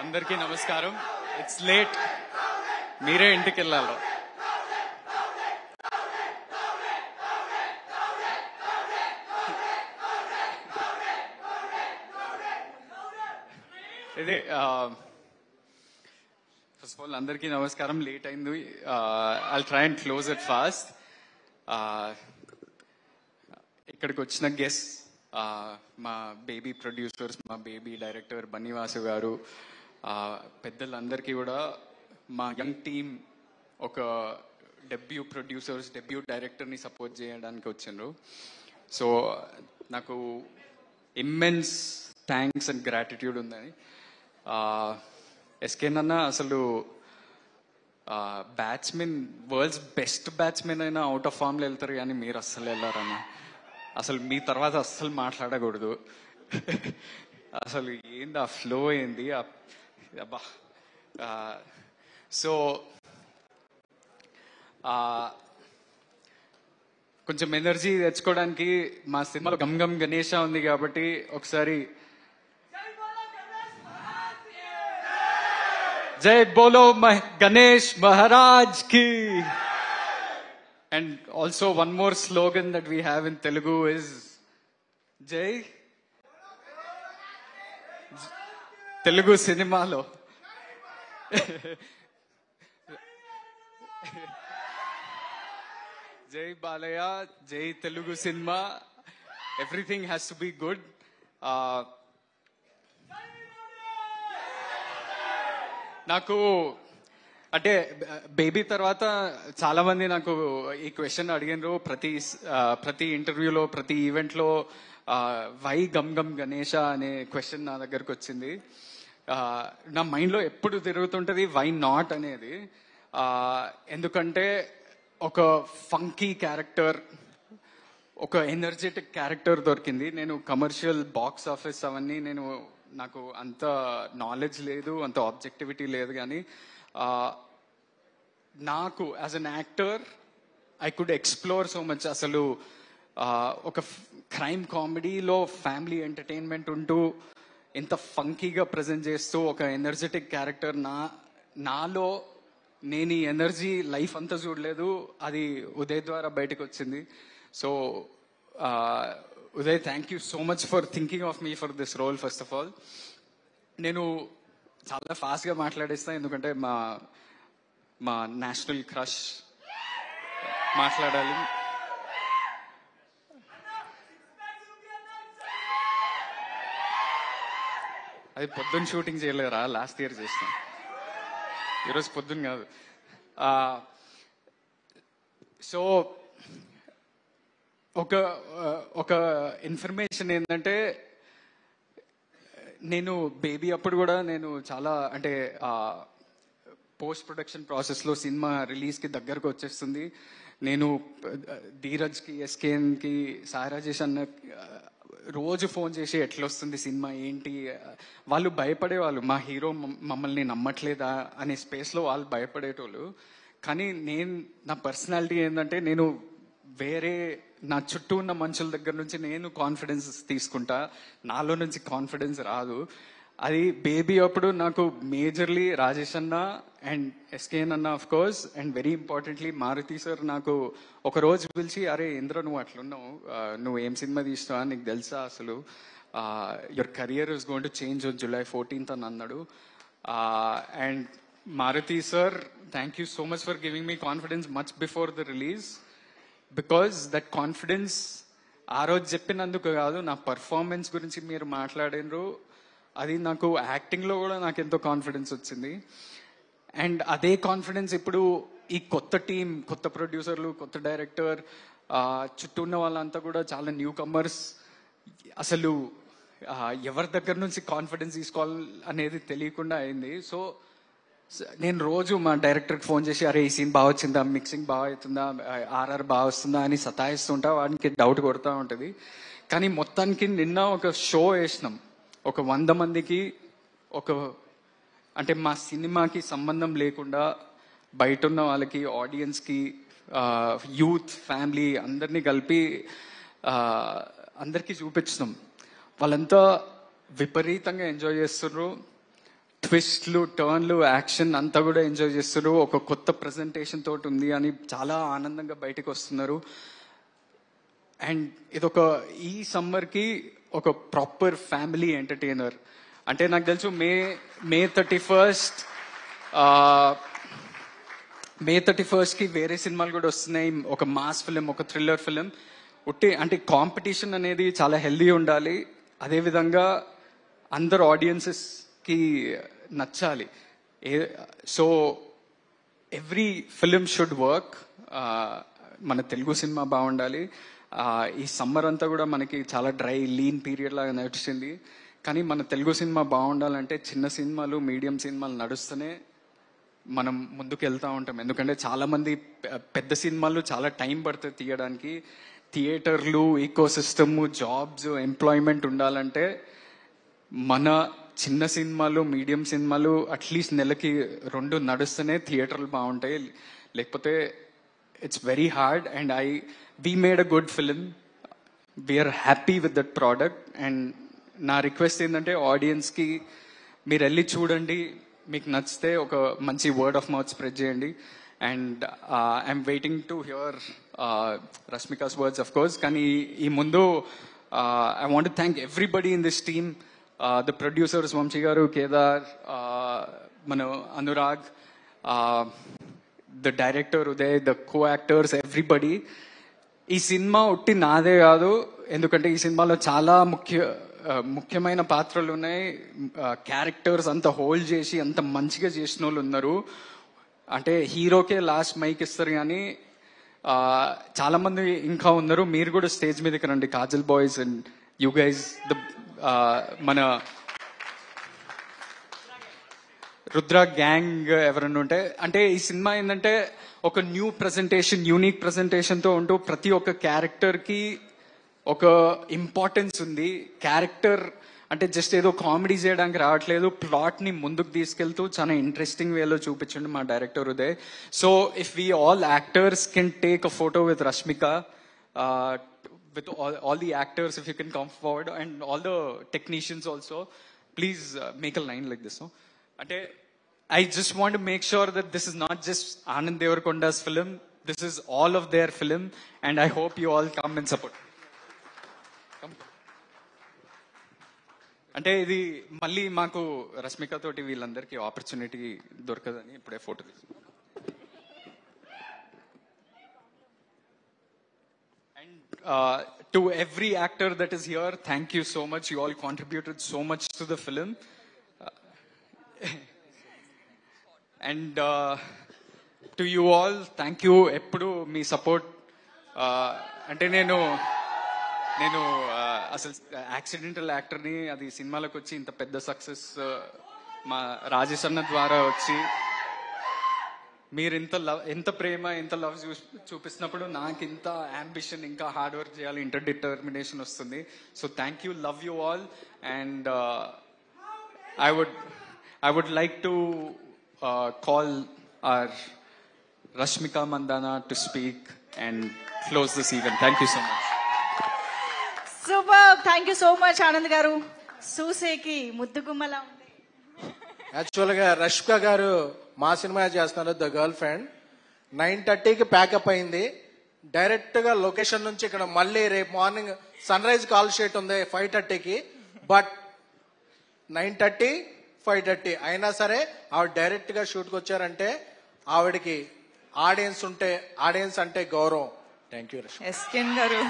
అందరికీ నమస్కారం. It's late, మీరే ఇంటికి వెళ్ళాలి. ఇదే ఫస్ట్ ఆఫ్ ఆల్ అందరికీ నమస్కారం. లేట్ అయింది. I'll try and close it fast. ఇక్కడికి వచ్చిన గెస్ట్ మా బేబీ ప్రొడ్యూసర్స్, మా బేబీ డైరెక్టర్ బన్నీవాసు గారు, పెద్దలందరికీ కూడా మా యంగ్ టీమ్ ఒక డెబ్యూ ప్రొడ్యూసర్స్, డెబ్యూ డైరెక్టర్ని సపోర్ట్ చేయడానికి వచ్చిండ్రు. సో నాకు ఇమ్మెన్స్ థ్యాంక్స్ అండ్ గ్రాటిట్యూడ్ ఉందని. ఎస్కేన్ అన్న అసలు బ్యాట్స్మెన్, వరల్డ్స్ బెస్ట్ బ్యాట్స్మెన్ అయినా అవుట్ ఆఫ్ ఫామ్లో వెళ్తారు, కానీ మీరు అస్సలు వెళ్ళారన్న. అసలు మీ తర్వాత అస్సలు మాట్లాడకూడదు. అసలు ఏంది ఆ ఫ్లో, ఏంది అబ్బా. సో కొంచెం ఎనర్జీ తెచ్చుకోవడానికి మా సినిమాలో గమ్ గమ్ గణేష ఉంది కాబట్టి ఒకసారి జై బోలో గణేష్ మహారాజ్ కి. And also one more slogan that we have in Telugu is Jai Telugu cinema lo Jai Balaya, Jai Telugu cinema. Everything has to be good. నాకు అంటే బేబీ తర్వాత చాలా మంది నాకు ఈ క్వశ్చన్ అడిగినారు. ప్రతి ఇంటర్వ్యూలో, ప్రతి ఈవెంట్లో వై గమ్ గమ్ గణేష అనే క్వశ్చన్ నా దగ్గరకు వచ్చింది. నా మైండ్లో ఎప్పుడు తిరుగుతుంటది వై నాట్ అనేది. ఎందుకంటే ఒక ఫంకీ క్యారెక్టర్, ఒక ఎనర్జెటిక్ క్యారెక్టర్ దొరికింది. నేను కమర్షియల్ బాక్స్ ఆఫీస్ అవన్నీ నాకు అంత నాలెడ్జ్ లేదు, అంత ఆబ్జెక్టివిటీ లేదు, కానీ నాకు as an actor I could explore so much. అసలు ఒక క్రైమ్ కామెడీలో ఫ్యామిలీ ఎంటర్టైన్మెంట్ ఉంటూ ఎంత ఫంకీగా ప్రజెంట్ చేస్తూ ఒక ఎనర్జెటిక్ క్యారెక్టర్ నాలో నేను ఈ ఎనర్జీ లైఫ్ అంతా చూడలేదు, అది ఉదయ్ ద్వారా బయటకు వచ్చింది. So Uday, thank you so much for thinking of me for this role. First of all నేను చాలా ఫాస్ట్గా మాట్లాడేస్తాను, ఎందుకంటే మా నేషనల్ క్రష్ మాట్లాడాలి. అది పొద్దున్న షూటింగ్ చేయలేరా, లాస్ట్ ఇయర్ చేస్తాం, ఈరోజు పొద్దున్న కాదు. సో ఒక ఇన్ఫర్మేషన్ ఏంటంటే, నేను బేబీ అప్పుడు కూడా నేను చాలా అంటే పోస్ట్ ప్రొడక్షన్ ప్రాసెస్లో సినిమా రిలీజ్కి దగ్గరకు వచ్చేస్తుంది. నేను ధీరజ్కి, ఎస్కేన్కి, సాయిరాజేష్ అన్న రోజు ఫోన్ చేసి ఎట్లా వస్తుంది సినిమా, ఏంటి, వాళ్ళు భయపడేవాళ్ళు. మా హీరో మమ్మల్ని నమ్మట్లేదా అనే స్పేస్లో వాళ్ళు భయపడేటోళ్ళు. కానీ నా పర్సనాలిటీ ఏంటంటే, నేను వేరే నా చుట్టూ ఉన్న మనుషుల దగ్గర నుంచి నేను కాన్ఫిడెన్స్ తీసుకుంటా, నాలో నుంచి కాన్ఫిడెన్స్ రాదు. అది బేబీ అప్పుడు నాకు మేజర్లీ రాజేష్ అన్న అండ్ ఎస్కేఎన్ అన్న of course, and very importantly Maruthi sir నాకు ఒక రోజు పిలిచి, అరే ఇంద్ర నువ్వు అట్లున్నావు, నువ్వు ఏం సినిమా తీస్తావా, నీకు తెలుసా అసలు your career is going to change on July 14th అని అన్నాడు. And Maruthi sir, thank you so much for giving me confidence much before the release, because that confidence ఆ రోజు చెప్పినందుకు కాదు, నా పర్ఫార్మెన్స్ గురించి మీరు మాట్లాడినరు, అది నాకు యాక్టింగ్లో కూడా నాకు ఎంతో కాన్ఫిడెన్స్ వచ్చింది. అండ్ అదే కాన్ఫిడెన్స్ ఇప్పుడు ఈ కొత్త టీం, కొత్త ప్రొడ్యూసర్లు, కొత్త డైరెక్టర్, చుట్టూ ఉన్న వాళ్ళంతా కూడా చాలా న్యూ కమర్స్. అసలు ఎవరి దగ్గర నుంచి కాన్ఫిడెన్స్ తీసుకోవాలి అనేది తెలియకుండా అయింది. సో నేను రోజు మా డైరెక్టర్కి ఫోన్ చేసి, అరే ఈ సీన్ బాగా వచ్చిందా, మిక్సింగ్ బాగా అవుతుందా, ఆర్ఆర్ బాగా వస్తుందా అని సతాయిస్తుంటా, వాడికి డౌట్ కొడుతూ ఉంటుంది. కానీ మొత్తానికి నిన్న ఒక షో వేసినాం, ఒక 100 మందికి, అంటే మా సినిమాకి సంబంధం లేకుండా బయట ఉన్న వాళ్ళకి, ఆడియన్స్కి, యూత్, ఫ్యామిలీ అందరినీ కలిపి అందరికీ చూపించినాం. వాళ్ళంతా విపరీతంగా ఎంజాయ్ చేస్తున్నారు. ట్విస్ట్లు, టర్న్లు, యాక్షన్ అంతా కూడా ఎంజాయ్ చేస్తారు. ఒక కొత్త ప్రెజెంటేషన్ తోటి ఉంది అని చాలా ఆనందంగా బయటకు వస్తున్నారు. అండ్ ఇదొక ఈ సమ్మర్కి ఒక ప్రాపర్ ఫ్యామిలీ ఎంటర్టైనర్. అంటే నాకు తెలుసు మే 31st వేరే సినిమాలు కూడా వస్తున్నాయి. ఒక మాస్ ఫిలిం, ఒక థ్రిల్లర్ ఫిలిం. అంటే కాంపిటీషన్ అనేది చాలా హెల్దీ ఉండాలి. అదేవిధంగా అందరు ఆడియన్సెస్కి నచ్చాలి. So every film should work. మన తెలుగు సినిమా బాగుండాలి. ఈ సమ్మర్ అంతా కూడా మనకి చాలా డ్రై, లీన్ పీరియడ్ లాగా నడిచింది. కానీ మన తెలుగు సినిమా బాగుండాలంటే చిన్న సినిమాలు, మీడియం సినిమాలు నడుస్తూనే మనం ముందుకు వెళ్తూ ఉంటాం. ఎందుకంటే చాలామంది పెద్ద సినిమాలు చాలా టైం పడుతుంది తీయడానికి. థియేటర్లు, ఈకో సిస్టమ్, జాబ్స్, ఎంప్లాయ్మెంట్ ఉండాలంటే మన చిన్న సినిమాలు, మీడియం సినిమాలు అట్లీస్ట్ నెలకి 2 నడుస్తూనే థియేటర్లు బాగుంటాయి. లేకపోతే it's very hard. And we made a good film. We are happy with that product. And నా రిక్వెస్ట్ ఏంటంటే ఆడియన్స్కి మీరు వెళ్ళి చూడండి. మీకు నచ్చితే ఒక మంచి వర్డ్ ఆఫ్ మౌత్ స్ప్రెడ్ చేయండి. And I'm waiting to hear Rashmika's words of course. కానీ ఈ ముందు I want thank everybody in this team. The producers Vamshi గారు, కేదార్, మన Anurag, the director Uday, the co actors, everybody. ఈ సినిమా ఒట్టి నాదే కాదు. ఎందుకంటే ఈ సినిమాలో చాలా ముఖ్యమైన పాత్రలు ఉన్నాయి. క్యారెక్టర్స్ అంత హోల్డ్ చేసి అంత మంచిగా చేసిన వాళ్ళు ఉన్నారు. అంటే హీరోకే లాస్ట్ మైక్ ఇస్తారు కానీ చాలా మంది ఇంకా ఉన్నారు. మీరు కూడా స్టేజ్ మీదకి రండి. Kajal boys and you guys, మన రుద్ర గ్యాంగ్ ఎవరన్నా ఉంటే. అంటే ఈ సినిమా ఏంటంటే ఒక న్యూ ప్రెజెంటేషన్, యూనిక్ ప్రెజెంటేషన్తో ఉంటూ ప్రతి ఒక్క క్యారెక్టర్కి ఒక ఇంపార్టెన్స్ ఉంది. క్యారెక్టర్ అంటే జస్ట్ ఏదో కామెడీ చేయడానికి రావట్లేదు. ప్లాట్ని ముందుకు తీసుకెళ్తూ చాలా ఇంట్రెస్టింగ్ వేలో చూపించండి మా director Uday. So if we all actors can take a photo with Rashmika, with all the actors, if you can come forward, and all the technicians also, please make a line like this. No? I just want to make sure that this is not just Anand Devarakonda's film. This is all of their film, and I hope you all come and support. అంటే ఇది మళ్ళీ మాకు రష్మిక తోటి వీళ్ళందరికీ opportunity దొరకదని ఇప్పుడే photo తీసుకున్నాం. To every actor that is here, thank you so much. You all contributed so much to the film. And to you all, thank you. Eppudu me support. అంటే నేను అసలు యాక్సిడెంటల్ యాక్టర్ని. అది సినిమాలకు వచ్చి ఇంత పెద్ద సక్సెస్ మా రాజేష్ అన్న ద్వారా వచ్చి మీరు ఎంత ప్రేమ, ఎంత లవ్ చూపిస్తున్నప్పుడు నాకు ఇంత అంబిషన్, ఇంకా హార్డ్ వర్క్ చేయాలి, ఇంత డిటర్మినేషన్ వస్తుంది. So thank you, love you all. And I would like to call our Rashmika Mandana to speak and close this event. Thank you so much. Super. Thank you so much, Anand garu. Suseki muddugummala undi. Actual గా రష్మిక గారు మా సినిమా చేస్తున్నారు, the girlfriend. 9:30కి pack up అయింది. Direct గా location నుంచి ఇక్కడ మళ్ళీ రేపు morning sunrise call sheet ఉంది 5:30కి. బట్ 9:30, 5:30 అయినా సరే ఆవిడ డైరెక్ట్ గా షూట్కి వచ్చారంటే ఆవిడకి ఆడియన్స్ అంటే గౌరవం. Thank you Rashmika. ఎస్కెన్ గారు.